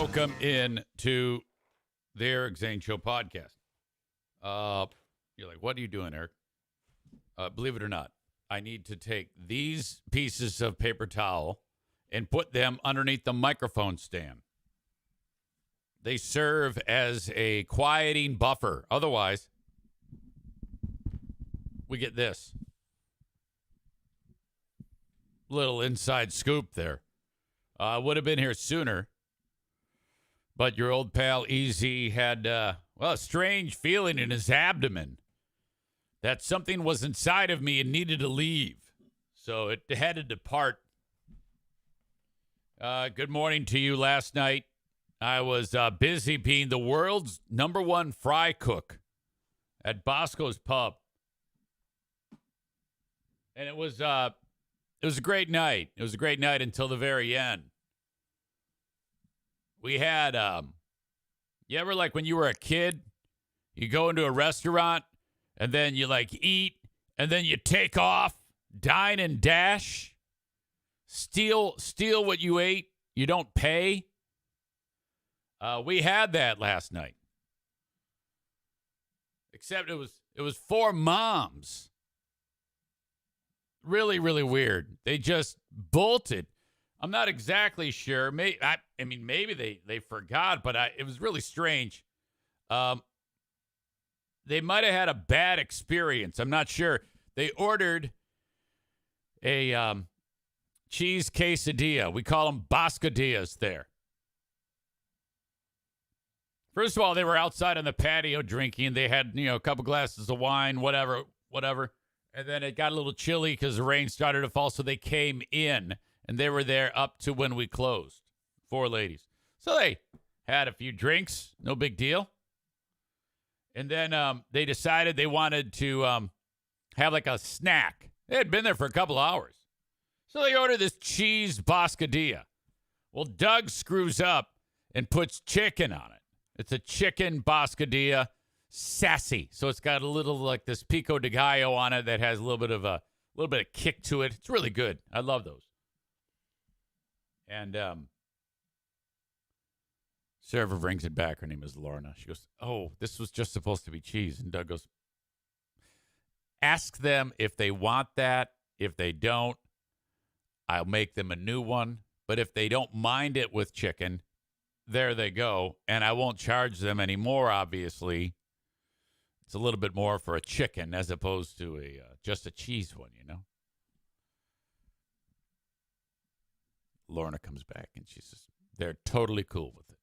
Welcome in to the Eric Zane Show podcast. You're like, what are you doing, Eric? Believe it or not, I need to take these pieces of paper towel and put them underneath the microphone stand. They serve as a quieting buffer. Otherwise, we get this. Little inside scoop there. Would have been here sooner, but your old pal EZ had, a strange feeling in his abdomen that something was inside of me and needed to leave. So it had to depart. Good morning to you. Last night, I was busy being the world's #1 fry cook at Bosco's Pub. And it was a great night. It was a great night until the very end. We had, you ever like when you were a kid, you go into a restaurant and then you like eat and then you take off, dine and dash, steal what you ate, you don't pay? We had that last night. Except it was 4 moms. Really, really weird. They just bolted. I'm not exactly sure. Maybe they forgot, but it was really strange. They might have had a bad experience. I'm not sure. They ordered a cheese quesadilla. We call them Boscadillas there. First of all, they were outside on the patio drinking. They had, a couple glasses of wine, whatever. And then it got a little chilly because the rain started to fall, so they came in. And they were there up to when we closed. 4 ladies. So they had a few drinks. No big deal. And then they decided they wanted to have like a snack. They had been there for a couple hours. So they ordered this cheese Boscadilla. Well, Doug screws up and puts chicken on it. It's a chicken Boscadilla, sassy. So it's got a little like this pico de gallo on it that has a little bit of kick to it. It's really good. I love those. And server brings it back. Her name is Lorna. She goes, "Oh, this was just supposed to be cheese." And Doug goes, "Ask them if they want that. If they don't, I'll make them a new one. But if they don't mind it with chicken, there they go. And I won't charge them anymore, obviously. It's a little bit more for a chicken as opposed to just a cheese one, Lorna comes back and she says, they're totally cool with it.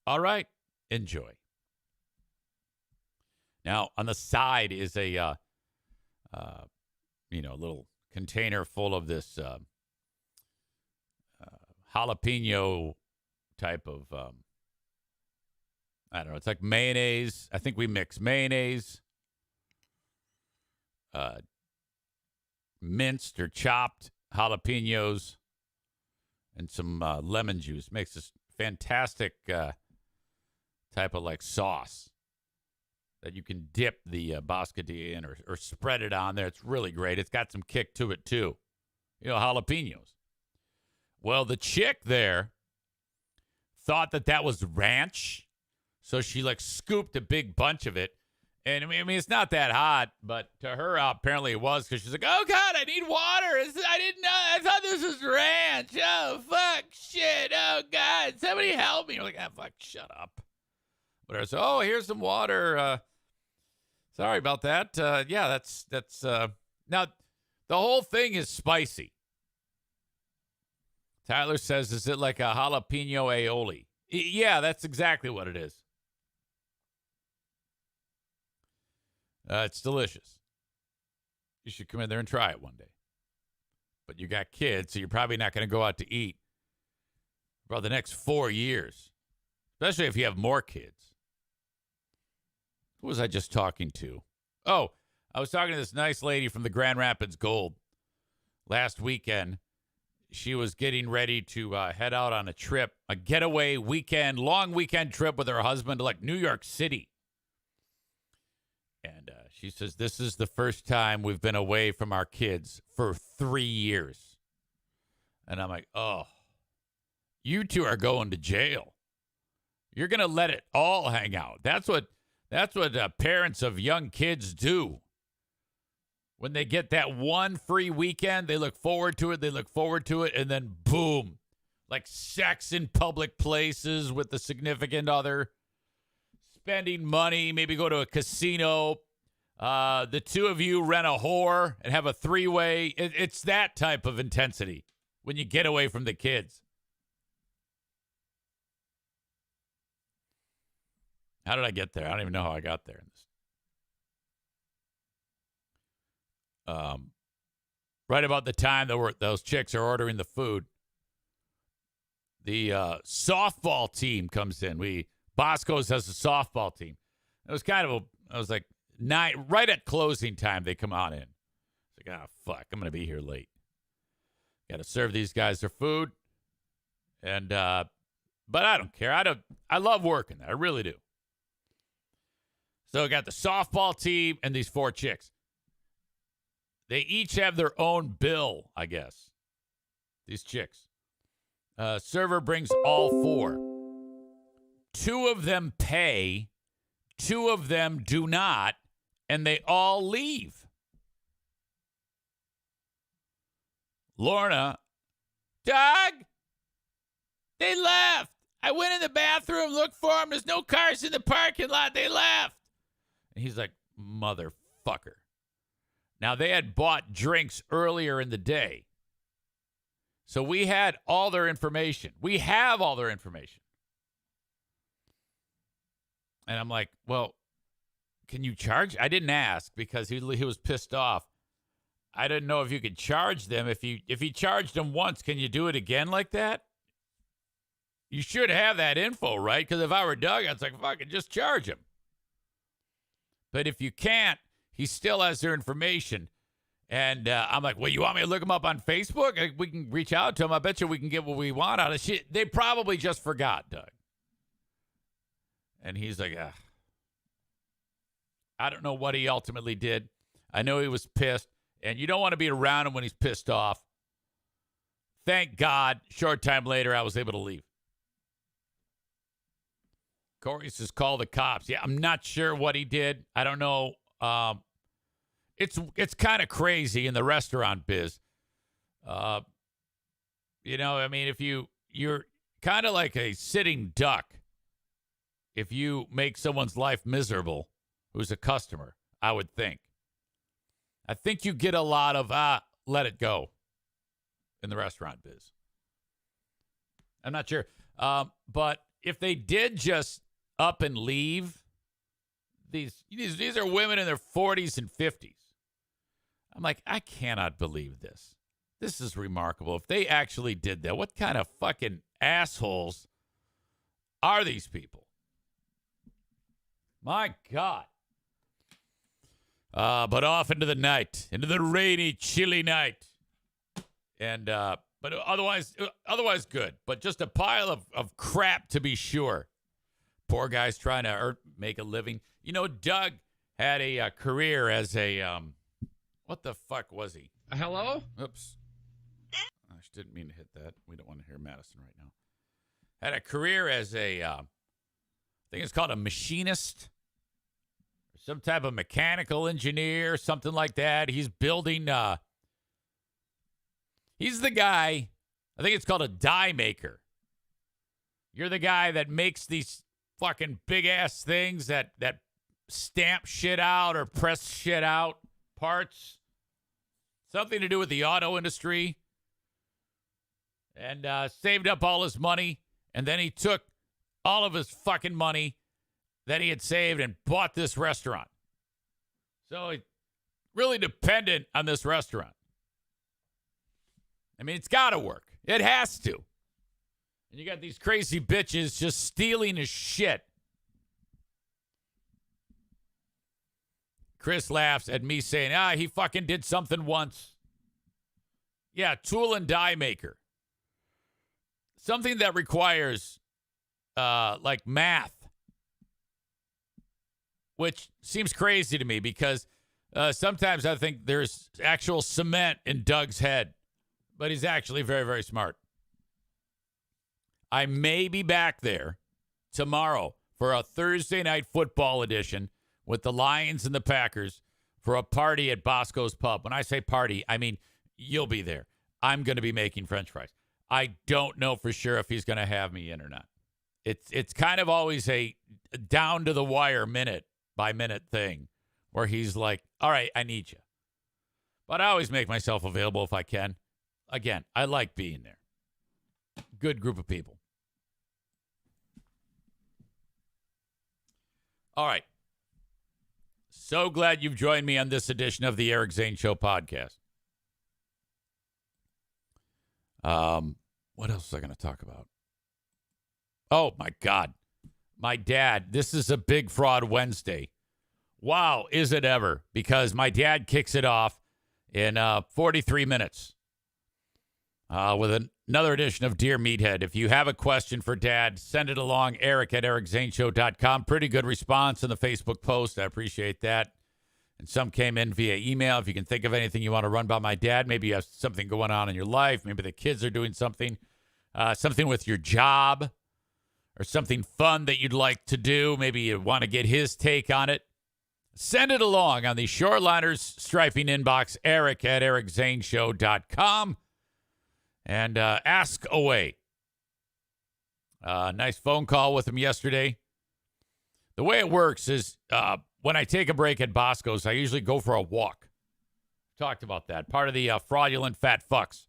All right, enjoy. Now, on the side is a, little container full of this jalapeno type of, I don't know, it's like mayonnaise. I think we mix mayonnaise, minced or chopped jalapenos, and some lemon juice. Makes this fantastic type of like sauce that you can dip the Boscadilla in or spread it on there. It's really great. It's got some kick to it too. Jalapenos. Well, the chick there thought that was ranch, so she like scooped a big bunch of it. And I mean, it's not that hot, but to her, apparently it was because she's like, "Oh God, I need water! I didn't know. I thought this was ranch. Oh fuck, shit! Oh God, somebody help me!" You're like, "Ah, fuck, shut up." But I said, "Oh, here's some water. Sorry about that. Yeah, that's now the whole thing is spicy." Tyler says, "Is it like a jalapeno aioli?" Yeah, that's exactly what it is. It's delicious. You should come in there and try it one day. But you got kids, so you're probably not going to go out to eat for the next 4 years, especially if you have more kids. Who was I just talking to? Oh, I was talking to this nice lady from the Grand Rapids Gold last weekend. She was getting ready to head out on a trip, a getaway weekend, long weekend trip with her husband to like New York City. And she says, this is the first time we've been away from our kids for 3 years. And I'm like, oh, you two are going to jail. You're going to let it all hang out. That's what parents of young kids do. When they get that one free weekend, they look forward to it, and then boom, like sex in public places with the significant other, spending money, maybe go to a casino. The two of you rent a whore and have a three-way. It's that type of intensity when you get away from the kids. How did I get there? I don't even know how I got there. Right about the time those chicks are ordering the food, the softball team comes in. Bosco's has a softball team. It was I was like 9, right at closing time, they come on in. It's like, fuck, I'm going to be here late. Got to serve these guys their food. And, but I don't care. I love working there. I really do. So I got the softball team and these 4 chicks. They each have their own bill, I guess. These chicks. Server brings all 4. 2 of them pay. 2 of them do not. And they all leave. Lorna, Doug, they left. I went in the bathroom, looked for them. There's no cars in the parking lot. They left. And he's like, motherfucker. Now, they had bought drinks earlier in the day. So we had all their information. We have all their information. And I'm like, well, can you charge? I didn't ask because he was pissed off. I didn't know if you could charge them. If he charged them once, can you do it again like that? You should have that info, right? Because if I were Doug, I'd like, fucking just charge him. But if you can't, he still has their information. And I'm like, well, you want me to look him up on Facebook? We can reach out to him. I bet you we can get what we want out of shit. They probably just forgot, Doug. And he's like, I don't know what he ultimately did. I know he was pissed. And you don't want to be around him when he's pissed off. Thank God, short time later, I was able to leave. Corey says, call the cops. Yeah, I'm not sure what he did. I don't know. It's kind of crazy in the restaurant biz. I mean, if you're kind of like a sitting duck. If you make someone's life miserable, who's a customer, I would think. I think you get a lot of, let it go in the restaurant biz. I'm not sure. But if they did just up and leave, these are women in their 40s and 50s. I'm like, I cannot believe this. This is remarkable. If they actually did that, what kind of fucking assholes are these people? My God. But off into the night, into the rainy, chilly night. And, but otherwise good. But just a pile of crap to be sure. Poor guy's trying to make a living. You know, Doug had a career as a, what the fuck was he? Hello? Oops. I didn't mean to hit that. We don't want to hear Madison right now. Had a career as a, I think it's called a machinist. Some type of mechanical engineer, something like that. He's building, he's the guy, I think it's called a die maker. You're the guy that makes these fucking big-ass things that stamp shit out or press shit out, parts. Something to do with the auto industry. And saved up all his money, and then he took all of his fucking money that he had saved and bought this restaurant. So he's really dependent on this restaurant. I mean, it's got to work. It has to. And you got these crazy bitches just stealing his shit. Chris laughs at me saying, he fucking did something once. Yeah, tool and die maker. Something that requires, like math. Which seems crazy to me because sometimes I think there's actual cement in Doug's head. But he's actually very, very smart. I may be back there tomorrow for a Thursday night football edition with the Lions and the Packers for a party at Bosco's Pub. When I say party, I mean you'll be there. I'm going to be making French fries. I don't know for sure if he's going to have me in or not. It's kind of always a down to the wire minute by minute thing where he's like, all right, I need you. But I always make myself available if I can. Again, I like being there. Good group of people. All right. So glad you've joined me on this edition of the Eric Zane Show podcast. What else was I going to talk about? Oh, my God. My dad, this is a big fraud Wednesday. Wow, is it ever? Because my dad kicks it off in 43 minutes with another edition of Dear Meathead. If you have a question for Dad, send it along, eric@ericzaneshow.com. Pretty good response in the Facebook post. I appreciate that. And some came in via email. If you can think of anything you want to run by my dad, maybe you have something going on in your life. Maybe the kids are doing something, something with your job, or something fun that you'd like to do. Maybe you want to get his take on it. Send it along on the Shoreliners Striping inbox, eric@ericzaneshow.com. And ask away. Nice phone call with him yesterday. The way it works is when I take a break at Bosco's, I usually go for a walk. Talked about that. Part of the fraudulent fat fucks.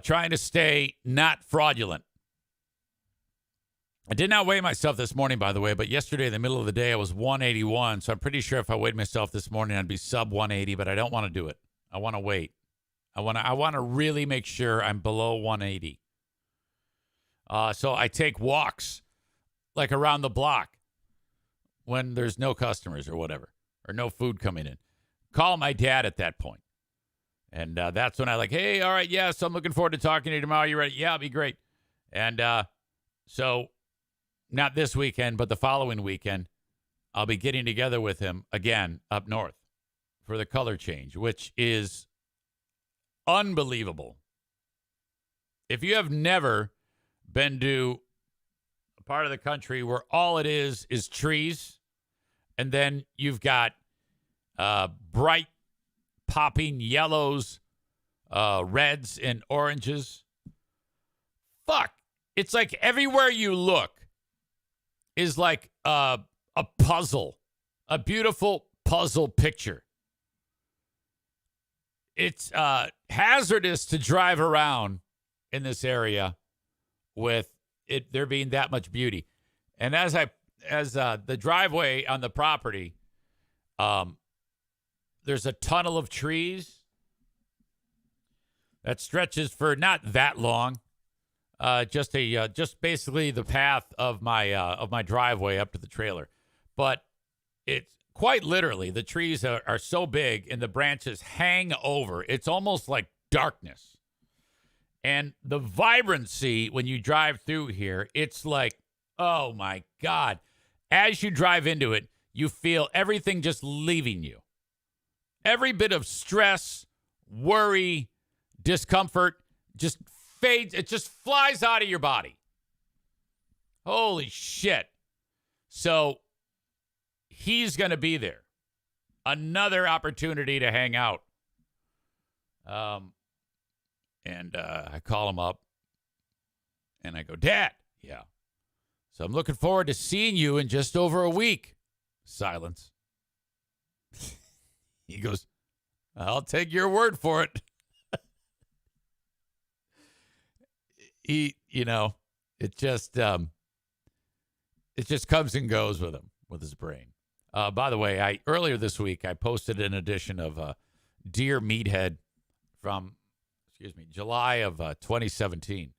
Trying to stay not fraudulent. I did not weigh myself this morning, by the way, but yesterday in the middle of the day, I was 181. So I'm pretty sure if I weighed myself this morning, I'd be sub 180, but I don't want to do it. I want to wait. I want to really make sure I'm below 180. So I take walks like around the block when there's no customers or whatever, or no food coming in. Call my dad at that point. And that's when I like, hey, all right, yes, I'm looking forward to talking to you tomorrow. You ready? Yeah, it'll be great. And so not this weekend, but the following weekend, I'll be getting together with him again up north for the color change, which is unbelievable. If you have never been to a part of the country where all it is trees, and then you've got bright popping yellows, reds, and oranges, fuck. It's like everywhere you look is like a puzzle, a beautiful puzzle picture. It's hazardous to drive around in this area with it there being that much beauty. And as the driveway on the property, there's a tunnel of trees that stretches for not that long, just basically the path of my driveway up to the trailer, but it's quite literally, the trees are so big and the branches hang over. It's almost like darkness. And the vibrancy when you drive through here, it's like, oh my God. As you drive into it, you feel everything just leaving you. Every bit of stress, worry, discomfort just fades. It just flies out of your body. Holy shit. So he's going to be there. Another opportunity to hang out. And I call him up and I go, Dad. Yeah. So I'm looking forward to seeing you in just over a week. Silence. He goes, I'll take your word for it. It just comes and goes with him, with his brain. By the way, earlier this week, I posted an edition of Dear Meathead from, July of 2017.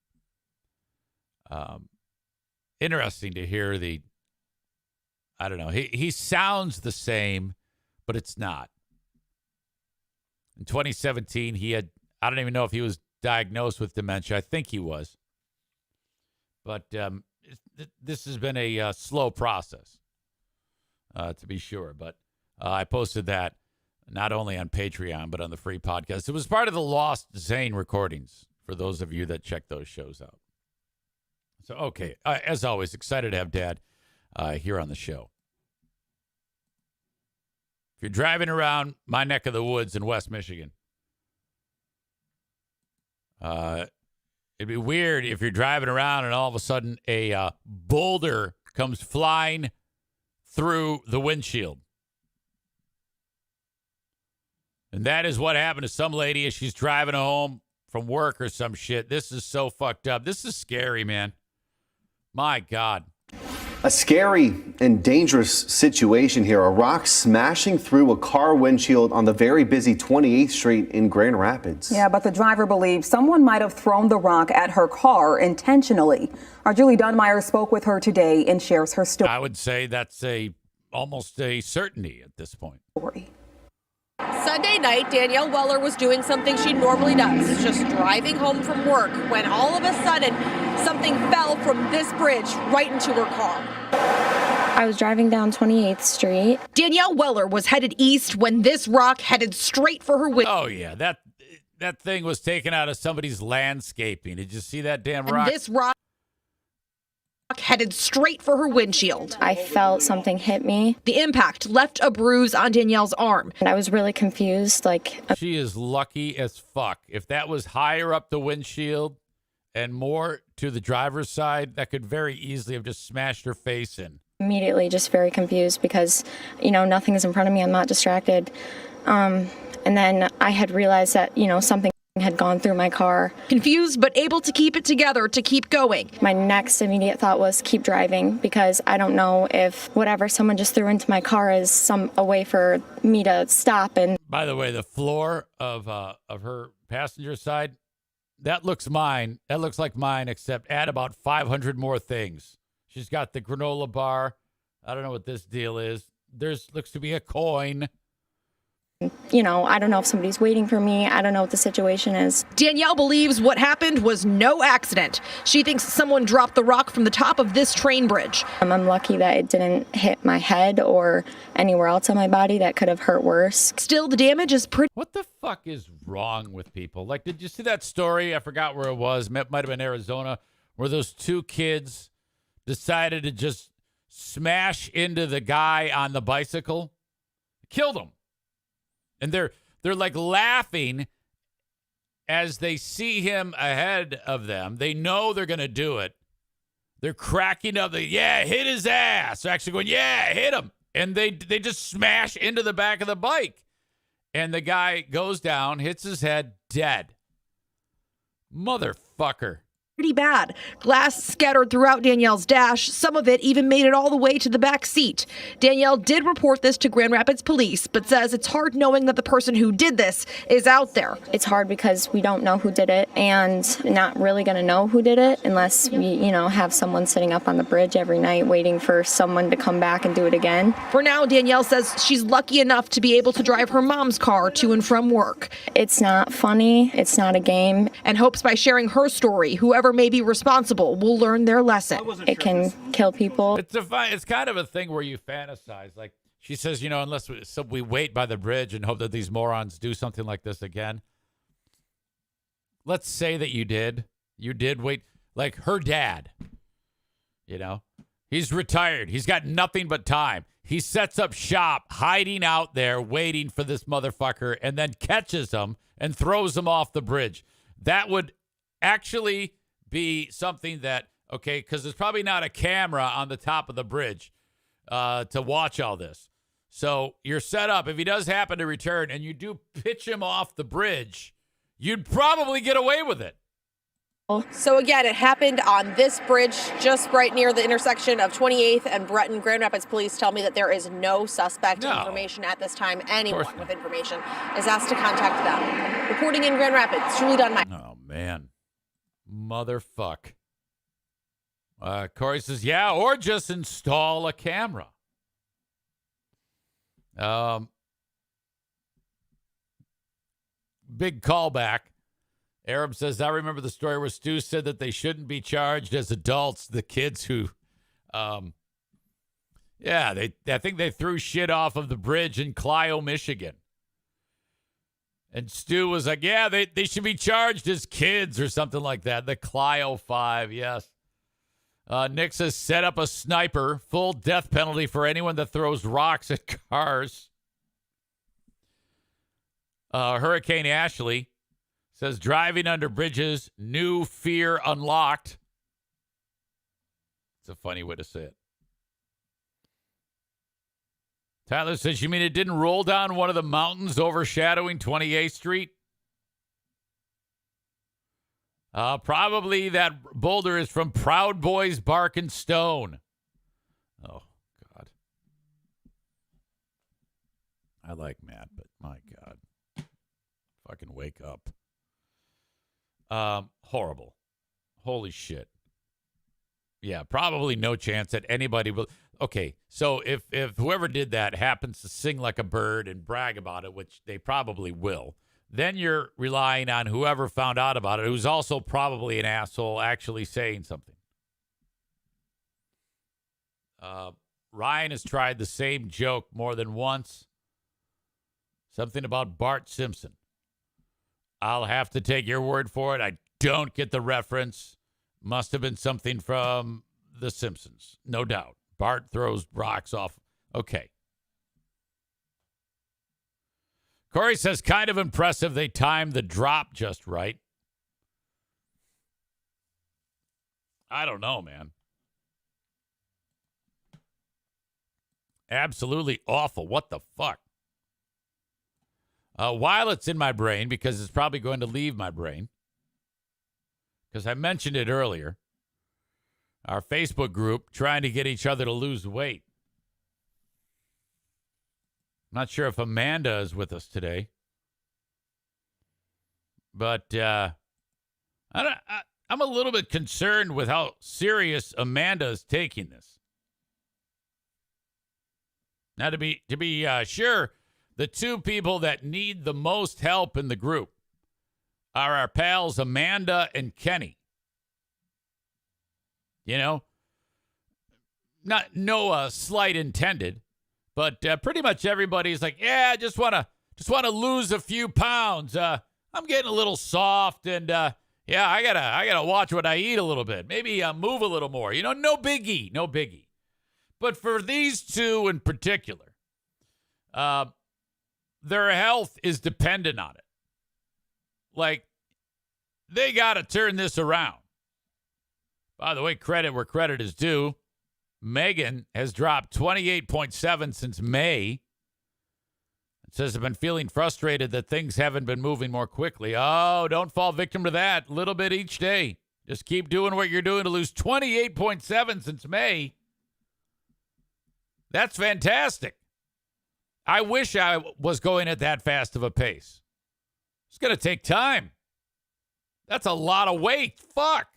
Interesting to hear I don't know, he sounds the same, but it's not. In 2017, I don't even know if he was diagnosed with dementia. I think he was. But this has been a slow process, to be sure. But I posted that not only on Patreon, but on the free podcast. It was part of the Lost Zane recordings, for those of you that check those shows out. So, okay. As always, excited to have Dad here on the show. If you're driving around my neck of the woods in West Michigan, it'd be weird if you're driving around and all of a sudden a boulder comes flying through the windshield. And that is what happened to some lady as she's driving home from work or some shit. This is so fucked up. This is scary, man. My God. A scary and dangerous situation here. A rock smashing through a car windshield on the very busy 28th Street in Grand Rapids. Yeah, but the driver believes someone might have thrown the rock at her car intentionally. Our Julie Dunmeyer spoke with her today and shares her story. I would say that's almost a certainty at this point. Sunday night, Danielle Weller was doing something she normally does, just driving home from work, when all of a sudden something fell from this bridge right into her car. I was driving down 28th Street. Danielle Weller was headed east when this rock headed straight for her window. Oh, yeah. That thing was taken out of somebody's landscaping. Did you see that damn rock? And this rock headed straight for her windshield. I felt something hit me. The impact left a bruise on Danielle's arm. And I was really confused. She is lucky as fuck. If that was higher up the windshield and more to the driver's side, that could very easily have just smashed her face in. Immediately just very confused because, nothing is in front of me. I'm not distracted. And then I had realized that, something had gone through my car. Confused, but able to keep it together to keep going. My next immediate thought was keep driving because I don't know if whatever someone just threw into my car is a way for me to stop. And by the way, the floor of her passenger side, that looks like mine, except add about 500 more things. She's got the granola bar. I don't know what this deal is. Looks to be a coin. I don't know if somebody's waiting for me. I don't know what the situation is. Danielle believes what happened was no accident. She thinks someone dropped the rock from the top of this train bridge. I'm lucky that it didn't hit my head or anywhere else on my body that could have hurt worse. Still, the damage is pretty. What the fuck is wrong with people? Like, did you see that story? I forgot where it was. Might have been Arizona, where those two kids decided to just smash into the guy on the bicycle, killed him. And they're like laughing as they see him ahead of them. They know they're going to do it. They're cracking up. Yeah, hit his ass. They're actually going, yeah, hit him. And they just smash into the back of the bike. And the guy goes down, hits his head, dead. Motherfucker. Pretty bad. Glass scattered throughout Danielle's dash. Some of it even made it all the way to the back seat. Danielle did report this to Grand Rapids police, but says it's hard knowing that the person who did this is out there. It's hard because we don't know who did it and not really going to know who did it unless we, have someone sitting up on the bridge every night waiting for someone to come back and do it again. For now, Danielle says she's lucky enough to be able to drive her mom's car to and from work. It's not funny. It's not a game. And hopes by sharing her story, whoever may be responsible will learn their lesson. It can kill people. It's kind of a thing where you fantasize. Like she says, unless we wait by the bridge and hope that these morons do something like this again. Let's say that you did wait. Like her dad, he's retired. He's got nothing but time. He sets up shop, hiding out there, waiting for this motherfucker, and then catches him and throws him off the bridge. That would actually be something that, okay, because there's probably not a camera on the top of the bridge to watch all this. So you're set up. If he does happen to return and you do pitch him off the bridge, you'd probably get away with it. So again, it happened on this bridge just right near the intersection of 28th and Breton. Grand Rapids police tell me that there is no suspect information at this time. Anyone with information is asked to contact them. Reporting in Grand Rapids, Julie Dunmeyer. Oh, man. Motherfuck. Corey says, yeah, or just install a camera. Big callback. Arab says, I remember the story where Stu said that they shouldn't be charged as adults. The kids who, I think they threw shit off of the bridge in Clio, Michigan. And Stu was like, yeah, they should be charged as kids or something like that. The Clio 5, yes. Nick says, set up a sniper. Full death penalty for anyone that throws rocks at cars. Hurricane Ashley says, driving under bridges, new fear unlocked. It's a funny way to say it. Tyler says, you mean it didn't roll down one of the mountains overshadowing 28th Street? Probably that boulder is from Proud Boys Bark and Stone. Oh, God. I like Matt, but my God. Fucking wake up. Horrible. Holy shit. Yeah, probably no chance that anybody will. Okay, so if whoever did that happens to sing like a bird and brag about it, which they probably will, then you're relying on whoever found out about it, who's also probably an asshole, actually saying something. Ryan has tried the same joke more than once. Something about Bart Simpson. I'll have to take your word for it. I don't get the reference. Must have been something from The Simpsons, no doubt. Bart throws rocks off. Okay. Corey says, kind of impressive. They timed the drop just right. I don't know, man. Absolutely awful. What the fuck? While it's in my brain, because it's probably going to leave my brain, because I mentioned it earlier, our Facebook group trying to get each other to lose weight. I'm not sure if Amanda is with us today, but I'm a little bit concerned with how serious Amanda is taking this. Now, to be sure, the two people that need the most help in the group are our pals Amanda and Kenny. You know, no slight intended, but pretty much everybody's like, yeah, I just want to lose a few pounds. I'm getting a little soft, and yeah, I gotta watch what I eat a little bit. Maybe move a little more. You know, no biggie. But for these two in particular, their health is dependent on it. Like, they got to turn this around. By the way, credit where credit is due. Megan has dropped 28.7 since May. It says, I've been feeling frustrated that things haven't been moving more quickly. Oh, don't fall victim to that. Little bit each day. Just keep doing what you're doing to lose 28.7 since May. That's fantastic. I wish I was going at that fast of a pace. It's going to take time. That's a lot of weight. Fuck.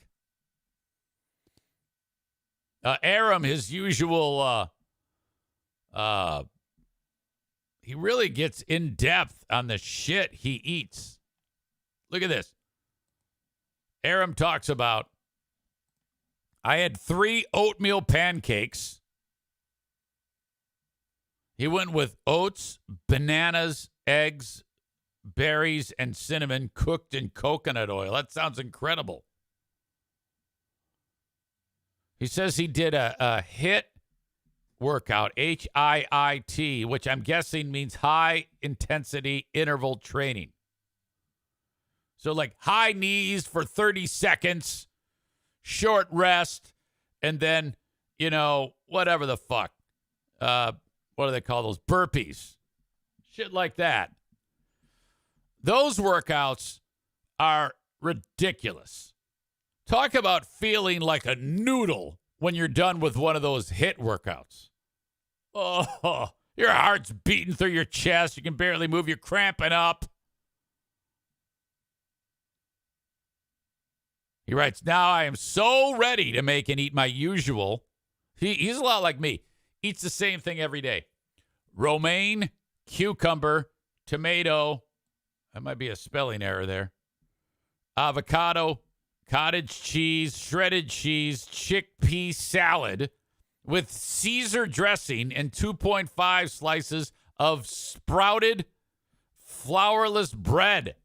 Aram, his usual, he really gets in depth on the shit he eats. Look at this. Aram talks about, I had 3 oatmeal pancakes. He went with oats, bananas, eggs, berries, and cinnamon cooked in coconut oil. That sounds incredible. He says he did a HIIT workout, HIIT, which I'm guessing means high intensity interval training. So like high knees for 30 seconds, short rest, and then, you know, whatever the fuck. What do they call those? Burpees. Shit like that. Those workouts are ridiculous. Talk about feeling like a noodle when you're done with one of those HIIT workouts. Oh, your heart's beating through your chest. You can barely move. You're cramping up. He writes, now I am so ready to make and eat my usual. He's a lot like me. Eats the same thing every day. Romaine, cucumber, tomato. That might be a spelling error there. Avocado, cottage cheese, shredded cheese, chickpea salad with Caesar dressing and 2.5 slices of sprouted flourless bread.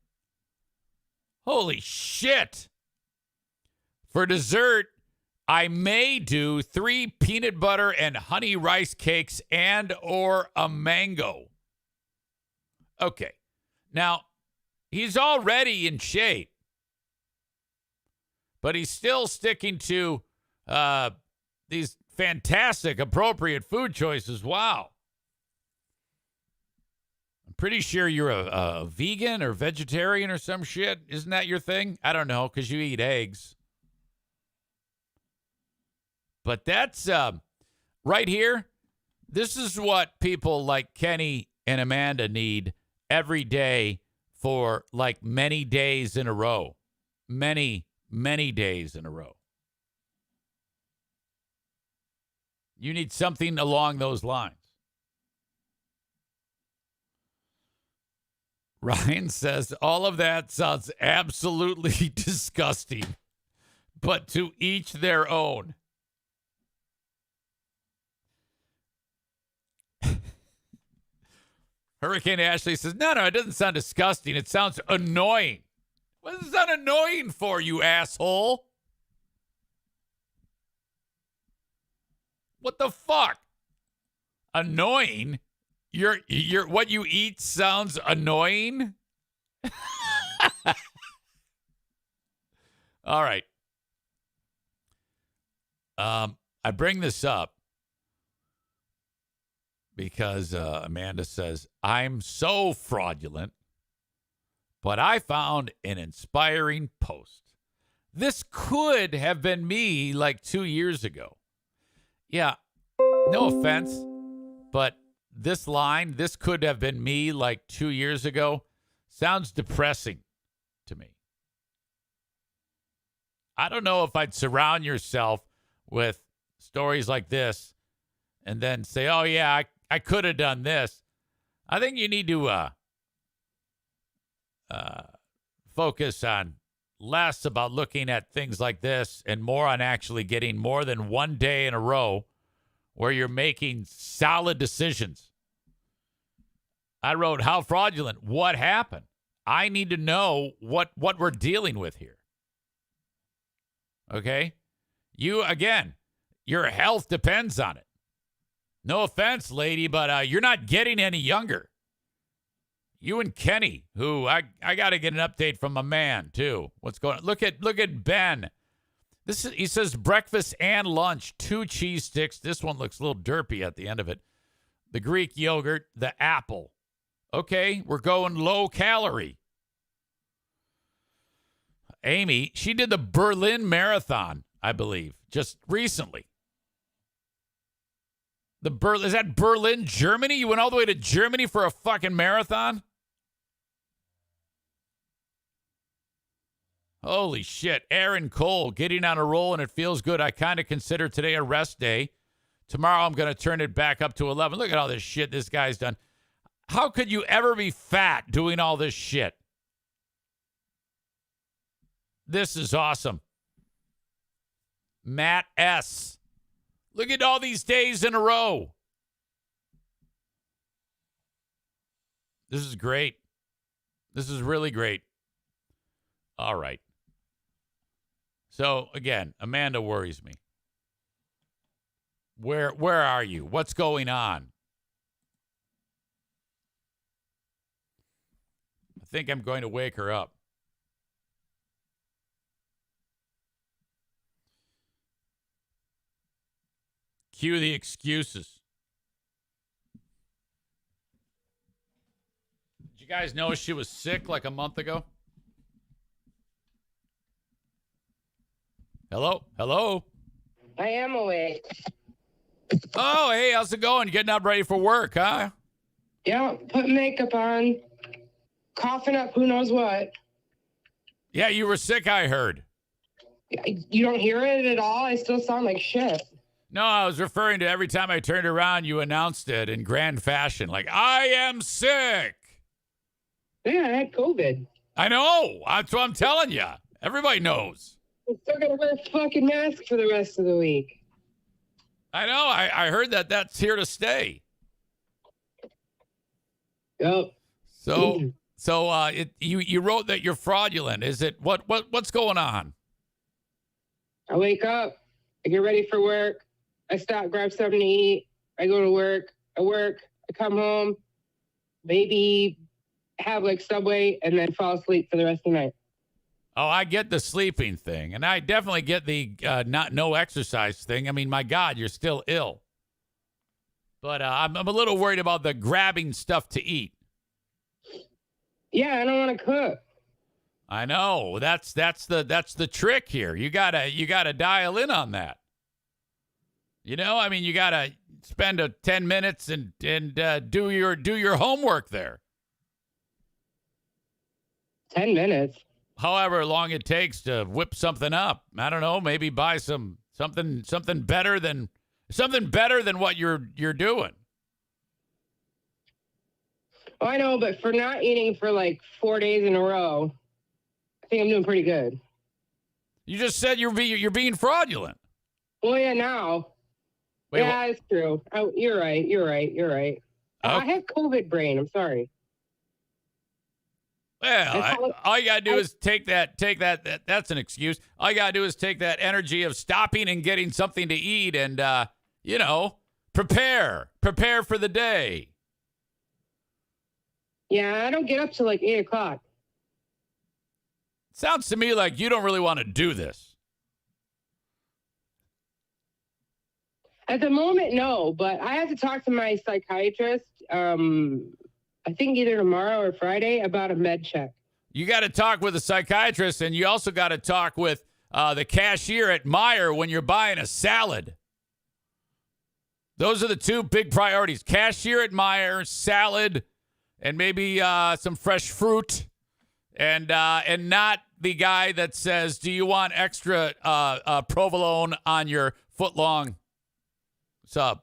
Holy shit. For dessert, I may do 3 peanut butter and honey rice cakes and or a mango. Okay. Now, he's already in shape, but he's still sticking to these fantastic, appropriate food choices. Wow. I'm pretty sure you're a vegan or vegetarian or some shit. Isn't that your thing? I don't know, because you eat eggs. But that's right here. This is what people like Kenny and Amanda need every day for like many days in a row. Many, many days in a row. You need something along those lines. Ryan says, all of that sounds absolutely disgusting, but to each their own. Hurricane Ashley says, no, it doesn't sound disgusting. It sounds annoying. What does it sound annoying for, you asshole? What the fuck? Annoying? Your what you eat sounds annoying? All right. I bring this up because Amanda says, I'm so fraudulent, but I found an inspiring post. This could have been me like 2 years ago. Yeah, no offense, but this line, this could have been me like 2 years ago, sounds depressing to me. I don't know if I'd surround yourself with stories like this and then say, oh, yeah, I could have done this. I think you need to focus on less about looking at things like this and more on actually getting more than one day in a row where you're making solid decisions. I wrote, how fraudulent? What happened? I need to know what we're dealing with here. Okay? You, again, your health depends on it. No offense, lady, but you're not getting any younger. You and Kenny, who I got to get an update from my man, too. What's going on? Look at Ben. He says breakfast and lunch, 2 cheese sticks. This one looks a little derpy at the end of it. The Greek yogurt, the apple. Okay, we're going low calorie. Amy, she did the Berlin Marathon, I believe, just recently. Is that Berlin, Germany? You went all the way to Germany for a fucking marathon? Holy shit. Aaron Cole getting on a roll and it feels good. I kind of consider today a rest day. Tomorrow I'm going to turn it back up to 11. Look at all this shit this guy's done. How could you ever be fat doing all this shit? This is awesome. Matt S. Look at all these days in a row. This is great. This is really great. All right. So, again, Amanda worries me. Where are you? What's going on? I think I'm going to wake her up. Cue the excuses. Did you guys know she was sick like a month ago? Hello? Hello? I am awake. Oh, hey, how's it going? You getting up ready for work, huh? Yeah, put makeup on, coughing up who knows what. Yeah, you were sick, I heard. You don't hear it at all? I still sound like shit. No, I was referring to every time I turned around, you announced it in grand fashion. Like, I am sick. Yeah, I had COVID. I know. That's what I'm telling you. Everybody knows. I'm still going to wear a fucking mask for the rest of the week. I know. I heard that that's here to stay. Yep. So you wrote that you're fraudulent. Is it what's going on? I wake up, I get ready for work. I stop, grab something to eat. I go to work. I come home, maybe have like Subway, and then fall asleep for the rest of the night. Oh, I get the sleeping thing, and I definitely get the no exercise thing. I mean, my God, you're still ill. But I'm a little worried about the grabbing stuff to eat. Yeah, I don't want to cook. I know. That's the trick here. You gotta dial in on that. You know, I mean, you gotta spend 10 minutes and do your homework there. 10 minutes. However long it takes to whip something up. I don't know, maybe buy something better than what you're doing. Oh, I know, but for not eating for like 4 days in a row, I think I'm doing pretty good. You just said you're being fraudulent. Well, yeah, now. Wait, yeah, it's true. Oh, you're right. Okay. I have COVID brain. I'm sorry. Well, all you gotta do is take that. That's an excuse. All you gotta do is take that energy of stopping and getting something to eat, and prepare for the day. Yeah, I don't get up till like 8 o'clock. Sounds to me like you don't really want to do this. At the moment, no, but I have to talk to my psychiatrist. I think either tomorrow or Friday about a med check. You got to talk with a psychiatrist, and you also got to talk with the cashier at Meijer when you're buying a salad. Those are the two big priorities: cashier at Meijer, salad, and maybe some fresh fruit, and not the guy that says, "Do you want extra provolone on your foot-long sub?"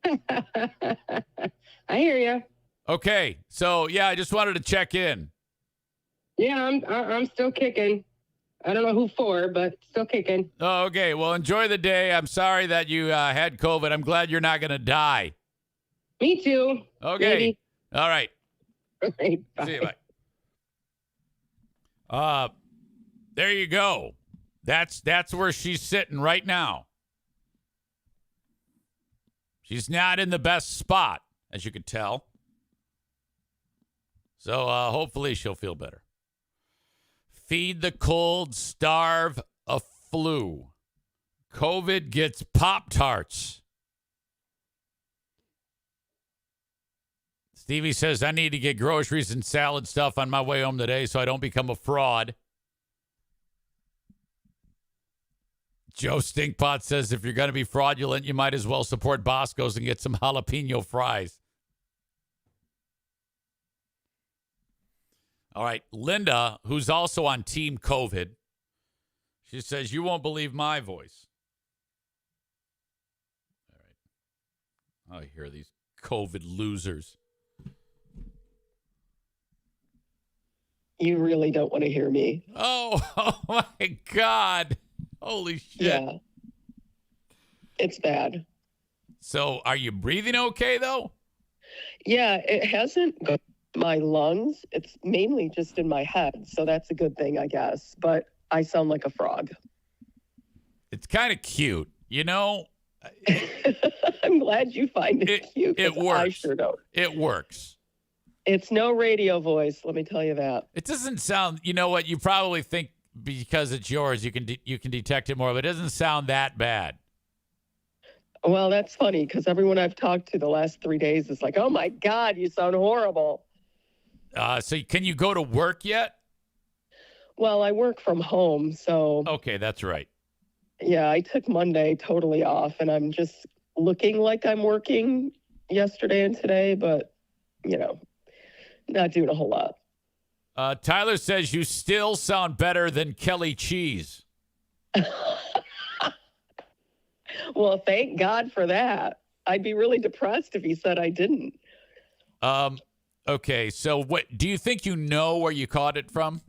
I hear you. Okay, so yeah, I just wanted to check in. Yeah, I'm still kicking. I don't know who for, but still kicking. Oh, okay, well, enjoy the day. I'm sorry that you had COVID. I'm glad you're not going to die. Me too. Okay. Maybe. All right. Okay, bye. See you. Bye. There you go. That's where she's sitting right now. She's not in the best spot, as you could tell. So hopefully she'll feel better. Feed the cold, starve a flu. COVID gets Pop-Tarts. Stevie says, I need to get groceries and salad stuff on my way home today so I don't become a fraud. Joe Stinkpot says, if you're going to be fraudulent, you might as well support Bosco's and get some jalapeno fries. All right, Linda, who's also on Team COVID, she says, you won't believe my voice. All right. I hear these COVID losers. You really don't want to hear me. Oh my God. Holy shit. Yeah. It's bad. So are you breathing okay, though? Yeah, it hasn't gone to my lungs. It's mainly just in my head. So that's a good thing, I guess. But I sound like a frog. It's kind of cute. You know? I'm glad you find it cute. It works. I sure don't. It works. It's no radio voice, let me tell you that. It doesn't sound, you know what, you probably think because it's yours, you can detect it more, but it doesn't sound that bad. Well, that's funny because everyone I've talked to the last 3 days is like, oh my God, you sound horrible. So can you go to work yet? Well, I work from home, so. Okay, that's right. Yeah, I took Monday totally off, and I'm just looking like I'm working yesterday and today, but, you know, not doing a whole lot. Tyler says you still sound better than Kelly Cheese. Well, thank God for that. I'd be really depressed if he said I didn't. Okay, so what do you think you know where you caught it from?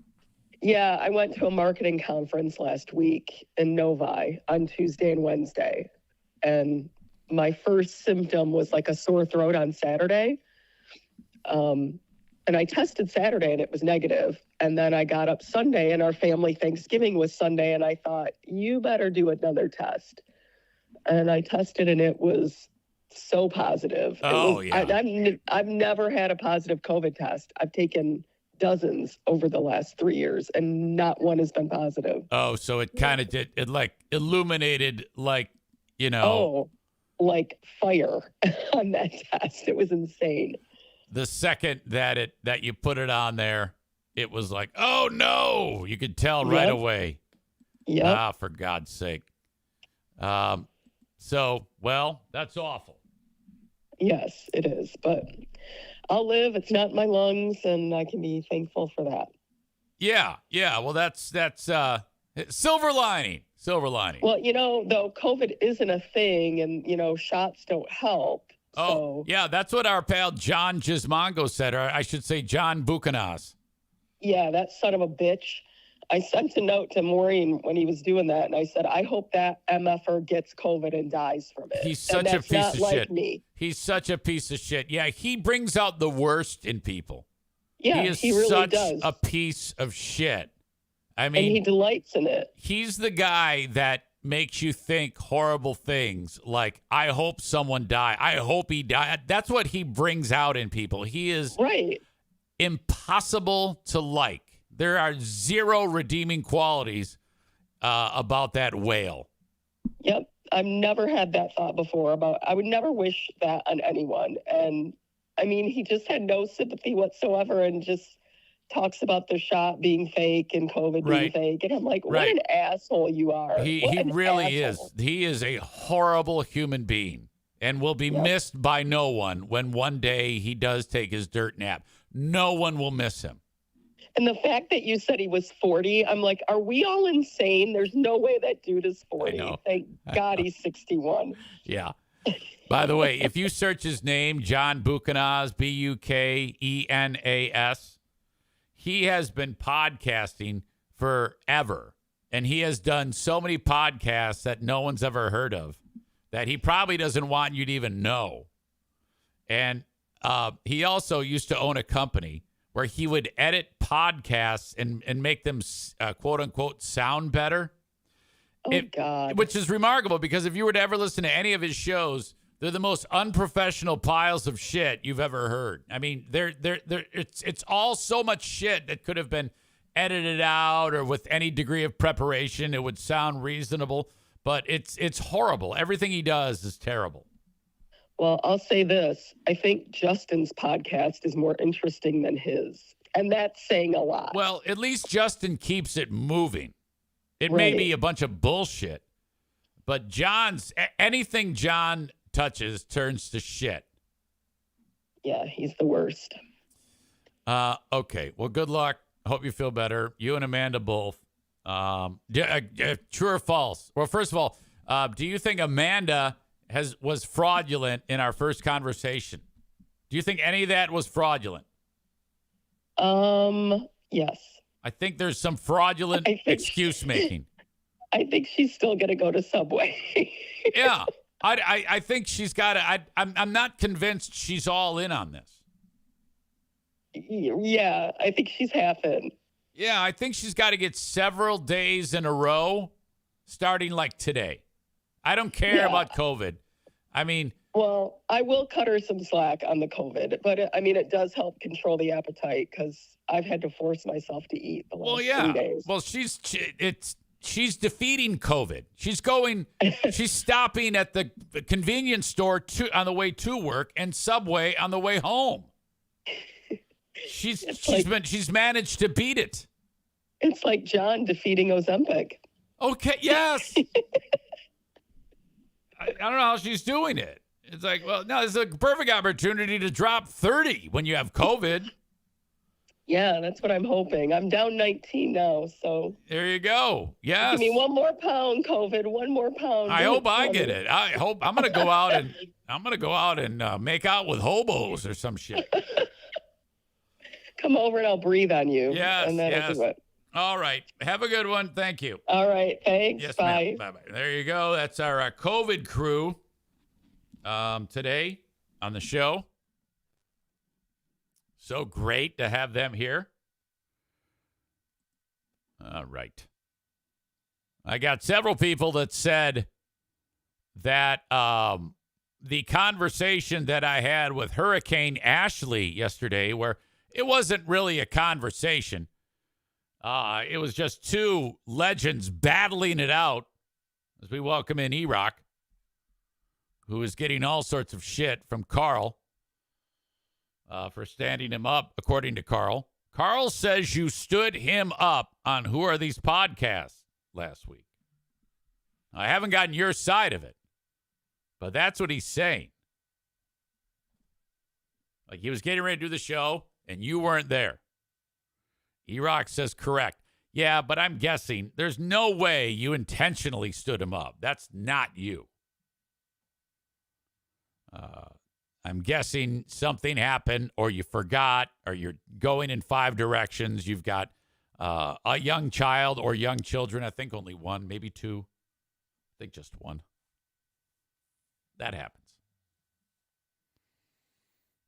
Yeah, I went to a marketing conference last week in Novi on Tuesday and Wednesday. And my first symptom was like a sore throat on Saturday. And I tested Saturday and it was negative. And then I got up Sunday and our family Thanksgiving was Sunday. And I thought, you better do another test. And I tested and it was so positive. I've never had a positive COVID test. I've taken dozens over the last 3 years and not one has been positive. Oh, so it kind of did, it like illuminated, like, you know. Oh, like fire on that test. It was insane. The second that you put it on there, it was like, oh no, you could tell right away. Yeah. Ah, for God's sake. So, well, that's awful. Yes, it is. But I'll live. It's not in my lungs, and I can be thankful for that. Yeah. Well, that's silver lining. Silver lining. Well, though COVID isn't a thing, and shots don't help. Oh, yeah, that's what our pal John Gismongo said, or I should say John Buchanan. Yeah, that son of a bitch. I sent a note to Maureen when he was doing that, and I said, I hope that MFer gets COVID and dies from it. He's such a piece of shit. He's such a piece of shit. Yeah, he brings out the worst in people. Yeah, he really such does. a piece of shit. I mean, and he delights in it. He's the guy that makes you think horrible things like, I hope someone die. I hope he died. That's what he brings out in people. He is impossible to like. There are zero redeeming qualities about that whale. Yep. I've never had that thought before I would never wish that on anyone. And I mean, he just had no sympathy whatsoever and just talks about the shot being fake and COVID being fake. And I'm like, what an asshole you are. He really is. He is a horrible human being and will be missed by no one when one day he does take his dirt nap. No one will miss him. And the fact that you said he was 40, I'm like, are we all insane? There's no way that dude is 40. Thank God he's 61. Yeah. By the way, if you search his name, John Buchanan, Bukenas, he has been podcasting forever. And he has done so many podcasts that no one's ever heard of that he probably doesn't want you to even know. And he also used to own a company where he would edit podcasts and make them, quote unquote, sound better. God. Which is remarkable because if you were to ever listen to any of his shows, they're the most unprofessional piles of shit you've ever heard. I mean, it's all so much shit that could have been edited out or with any degree of preparation, it would sound reasonable, but it's horrible. Everything he does is terrible. Well, I'll say this. I think Justin's podcast is more interesting than his. And that's saying a lot. Well, at least Justin keeps it moving. It may be a bunch of bullshit, but anything John touches turns to shit. Yeah, he's the worst. Okay. Well, good luck. Hope you feel better. You and Amanda both. True or false? Well, first of all, do you think Amanda was fraudulent in our first conversation? Do you think any of that was fraudulent? Yes. I think there's some fraudulent excuse making. I think she's still going to go to Subway. Yeah. I think she's got to. I'm not convinced she's all in on this. Yeah, I think she's half in. Yeah, I think she's got to get several days in a row, starting like today. I don't care about COVID. I mean, well, I will cut her some slack on the COVID, but I mean, it does help control the appetite because I've had to force myself to eat the last 3 days. Well, she's defeating COVID. She's stopping at the convenience store on the way to work and Subway on the way home. She's managed to beat it. It's like John defeating Ozempic. Okay, yes. I don't know how she's doing it. It's like, well, no, it's a perfect opportunity to drop 30 when you have COVID. Yeah, that's what I'm hoping. I'm down 19 now, so. There you go. Yes. Give me 1 more pound, COVID. 1 more pound. I hope I get it. I hope I'm going to go out and make out with hobos or some shit. Come over and I'll breathe on you. Yes, and that'll do it. All right. Have a good one. Thank you. All right. Thanks. Yes, bye. Bye-bye. There you go. That's our COVID crew today on the show. So great to have them here. All right. I got several people that said that the conversation that I had with Hurricane Ashley yesterday, where it wasn't really a conversation. It was just two legends battling it out as we welcome in E-Rock, who is getting all sorts of shit from Carl for standing him up, according to Carl. Carl says you stood him up on Who Are These Podcasts last week. I haven't gotten your side of it, but that's what he's saying. Like he was getting ready to do the show, and you weren't there. E-Rock says correct. Yeah, but I'm guessing there's no way you intentionally stood him up. That's not you. I'm guessing something happened, or you forgot, or you're going in 5 directions. You've got a young child or young children. I think only one, maybe 2. I think just 1. That happens.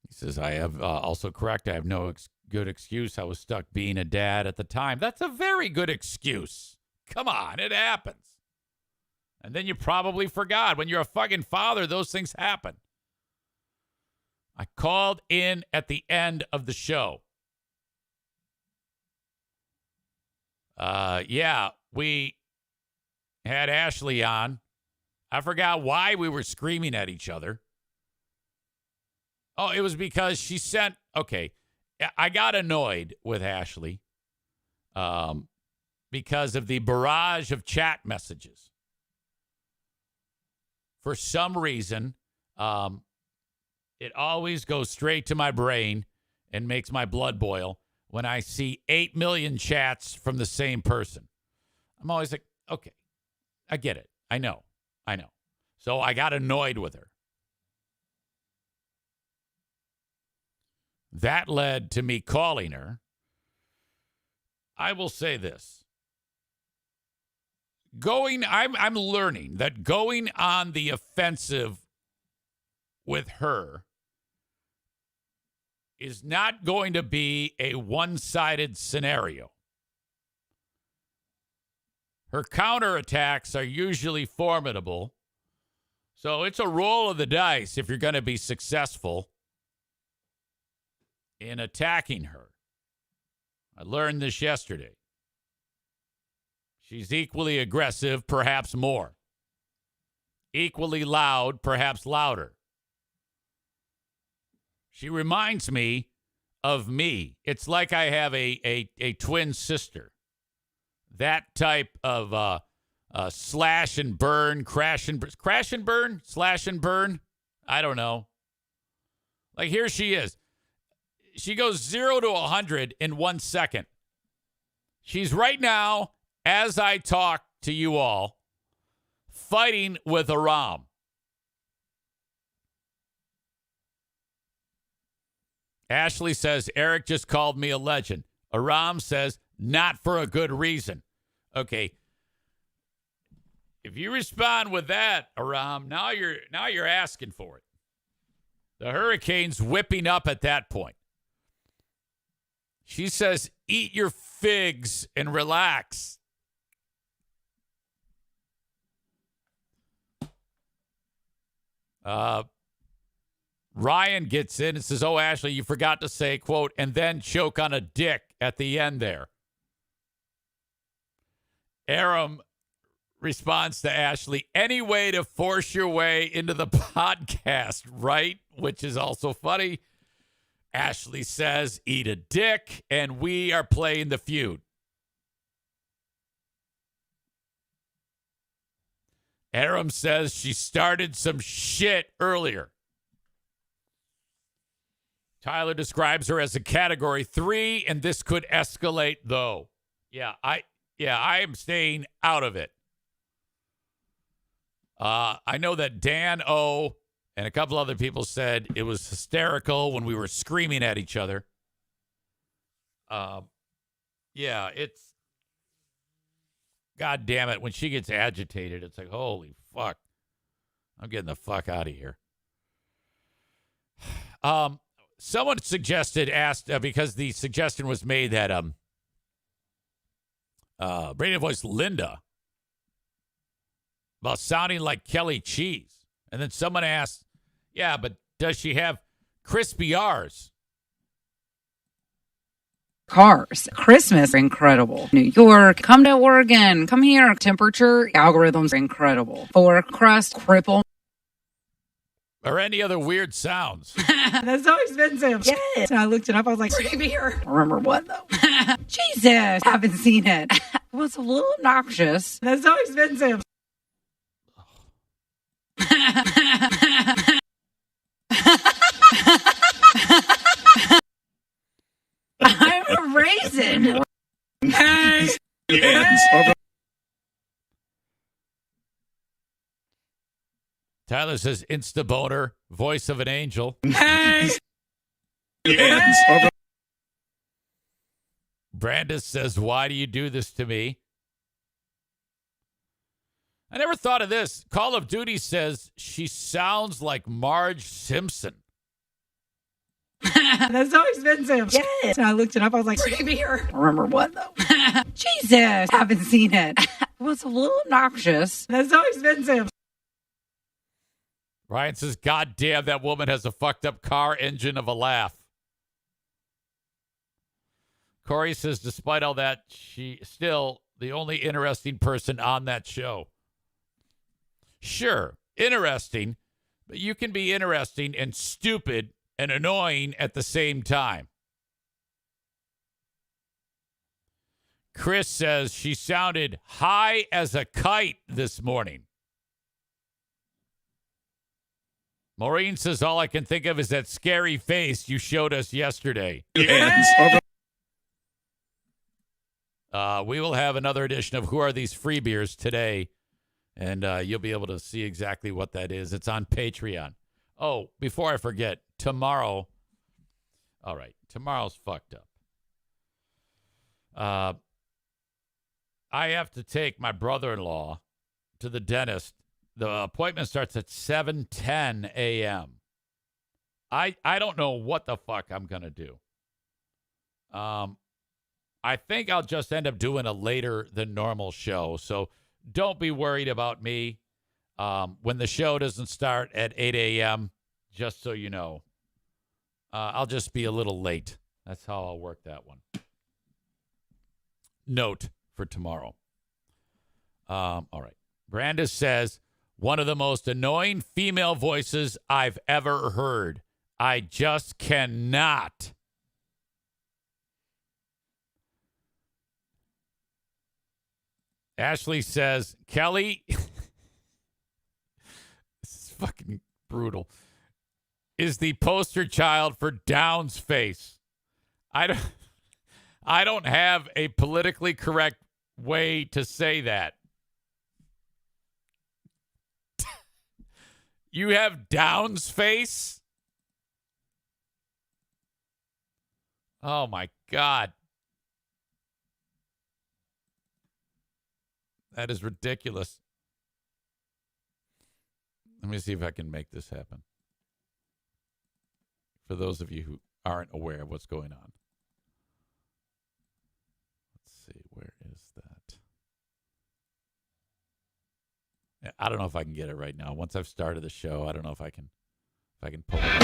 He says, I have also correct. I have no good excuse. I was stuck being a dad at the time. That's a very good excuse. Come on, it happens. And then you probably forgot. When you're a fucking father, those things happen. I called in at the end of the show. Yeah, we had Ashley on. I forgot why we were screaming at each other. Oh, it was because she sent, okay, I got annoyed with Ashley because of the barrage of chat messages. For some reason, it always goes straight to my brain and makes my blood boil when I see 8 million chats from the same person. I'm always like, okay, I get it. I know. So I got annoyed with her. That led to me calling her. I will say this. I'm learning that going on the offensive with her is not going to be a one-sided scenario. Her counterattacks are usually formidable, so it's a roll of the dice if you're going to be successful in attacking her. I learned this yesterday. She's equally aggressive, perhaps more. Equally loud, perhaps louder. She reminds me of me. It's like I have a twin sister. That type of slash and burn, crash and burn, slash and burn. I don't know. Like here she is. She goes 0 to 100 in 1 second. She's right now, as I talk to you all, fighting with Aram. Ashley says, Eric just called me a legend. Aram says, not for a good reason. Okay. If you respond with that, Aram, now you're asking for it. The Hurricane's whipping up at that point. She says, eat your figs and relax. Ryan gets in and says, oh, Ashley, you forgot to say, quote, and then choke on a dick at the end there. Aram responds to Ashley, any way to force your way into the podcast, right? Which is also funny. Ashley says, eat a dick, and we are playing the feud. Aram says she started some shit earlier. Tyler describes her as a category 3, and this could escalate, though. I am staying out of it. I know that Dan O and a couple other people said it was hysterical when we were screaming at each other. It's... God damn it, when she gets agitated, it's like, holy fuck. I'm getting the fuck out of here. someone asked because the suggestion was made that radio voice Linda about sounding like Kelly Cheese, and then someone asked, "Yeah, but does she have crispy R's?" Cars, Christmas, incredible. New York, come to Oregon, come here. Temperature, algorithms, incredible. For crust, cripple. Or any other weird sounds. That's so expensive. Yes. And I looked it up. I was like, free beer. Remember what, though? Jesus. Haven't seen it. It was a little obnoxious. That's so expensive. I'm a raisin. Tyler says, Instaboner, voice of an angel. Brandis says, why do you do this to me? I never thought of this. Call of Duty says she sounds like Marge Simpson. That's so expensive. Yes. And I looked it up. I was like, free beer. Remember what, though? Jesus. Haven't seen it. It was a little obnoxious. That's so expensive. Ryan says, God damn, that woman has a fucked up car engine of a laugh. Corey says, despite all that, she still the only interesting person on that show. Sure, interesting, but you can be interesting and stupid and annoying at the same time. Chris says she sounded high as a kite this morning. Maureen says, all I can think of is that scary face you showed us yesterday. We will have another edition of Who Are These Free Beers today, and you'll be able to see exactly what that is. It's on Patreon. Oh, before I forget, tomorrow. All right, tomorrow's fucked up. I have to take my brother-in-law to the dentist. The appointment starts at 7:10 a.m. I don't know what the fuck I'm going to do. I think I'll just end up doing a later than normal show. So don't be worried about me when the show doesn't start at 8 a.m., just so you know. I'll just be a little late. That's how I'll work that one. Note for tomorrow. All right. Brandis says, one of the most annoying female voices I've ever heard. I just cannot. Ashley says, Kelly, this is fucking brutal, is the poster child for Down's face. I don't have a politically correct way to say that. You have Down's face? Oh, my God. That is ridiculous. Let me see if I can make this happen. For those of you who aren't aware of what's going on. Let's see, where is that? I don't know if I can get it right now. Once I've started the show, I don't know if I can pull it up.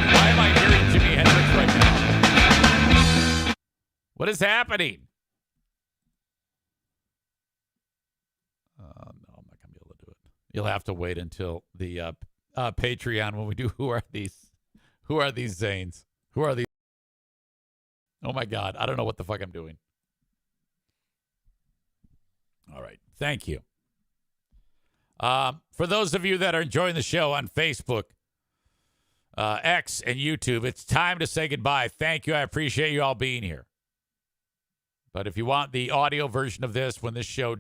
Why am I hearing Jimi Hendrix right now? What is happening? No, I'm not going to be able to do it. You'll have to wait until the Patreon when we do Who Are These Zanes? Who are these? Oh, my God. I don't know what the fuck I'm doing. All right. Thank you. For those of you that are enjoying the show on Facebook, X, and YouTube, it's time to say goodbye. Thank you. I appreciate you all being here. But if you want the audio version of this, when this show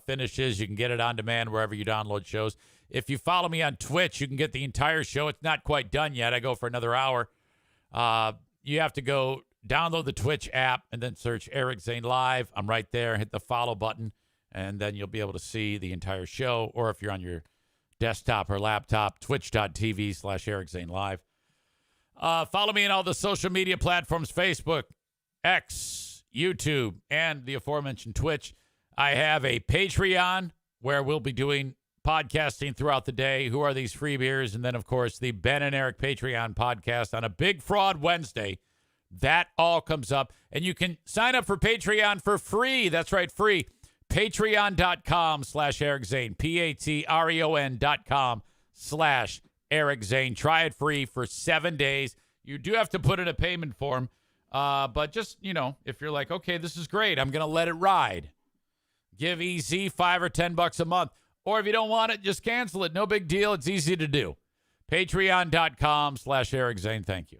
finishes, you can get it on demand wherever you download shows. If you follow me on Twitch, you can get the entire show. It's not quite done yet. I go for another hour. You have to go download the Twitch app and then search Eric Zane Live. I'm right there. Hit the follow button, and then you'll be able to see the entire show. Or if you're on your desktop or laptop, twitch.tv/Eric Zane Live. Follow me on all the social media platforms, Facebook, X, YouTube, and the aforementioned Twitch. I have a Patreon where we'll be doing podcasting throughout the day. Who are these free beers? And then, of course, the Ben and Eric Patreon podcast on a Big Fraud Wednesday. That all comes up. And you can sign up for Patreon for free. That's right, free. Patreon.com/Eric Zane. Patreon.com/Eric Zane. Try it free for 7 days. You do have to put in a payment form. But just, if you're like, okay, this is great, I'm going to let it ride. Give EZ $5 or $10 a month. Or if you don't want it, just cancel it. No big deal. It's easy to do. Patreon.com/Eric Zane. Thank you.